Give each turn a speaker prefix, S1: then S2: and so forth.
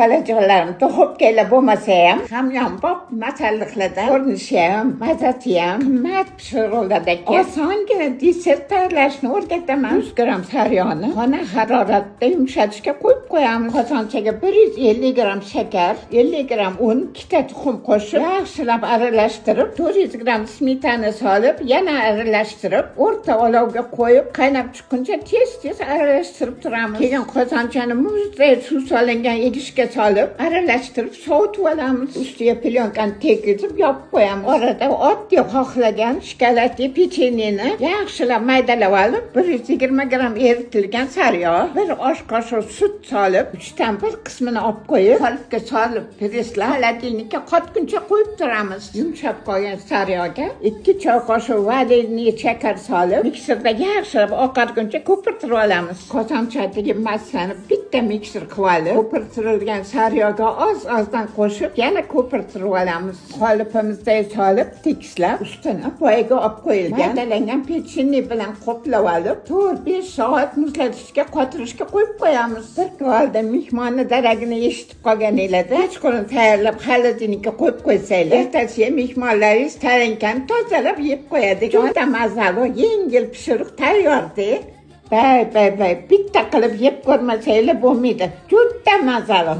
S1: Balajonlarim to'qib kelib bo'lmasa ham yonbop masalliqlarda ko'rinishi ham, mazasi ham qimmat pishiriqlarda osongina desert tayyorlashni o'rgataman. 100 gramm saryog'ni xona haroratida yumshatishga qo'yib qo'yamiz. Qozonchaga 150 gramm shakar, 50 gramm un, 2 ta tuxum qo'shib, yaxshilab aralashtirib, 400 gramm smetana solib, yana aralashtirib, o'rta olovga qo'yib, qaynab chiqquncha tez-tez aralashtirib turamiz. Keyin qozonchani muzday suv solingan idishga solib, aralashtirib, sovutib olamiz. Ustiga plyonkani tegizib, yopib qo'yamiz. Orada oddiy xohlagan shokoladli pechenyeni yaxshilab maydalab olib, 120 gramm eritilgan saryog', 1 osh qoshiq sut solib, 3 dan 1 qismini olib qo'yib, qolipga solib, presslab, xolodilnikka qotguncha qo'yib turamiz. Yumshab qolgan saryog'ga 2 choy qoshiq vanilniy shakar solib, mikserda yaxshilab oqarguncha ko'pirtirib olamiz. Qozonchadagi massani bitta mikser qilib olib, ko'pirtirilgan saryog'ga oz-ozdan qo'shib, yana ko'pirtirib olamiz. Qolipimizda solib, tekislab, ustini poyiga olib qo'yilgan maydalangan pechenye bilan qoplab olib, 4-5 soat muzlatishga, qotirishga qo'yib qo'yamiz. Bir holda mehmonni daragini eshitib qolganinglarda, kechqurun tayyorlab xolodilnikka qo'yib qo'ysanglar, ertasiga mehmonlaringiz tarankani tozalab yeb qo'yadi. Juda mazali, yengil pishiriq tayyor-da. Bay, bitta qilib yeb ko'rmasanglar bo'lmaydi. Juda mazali.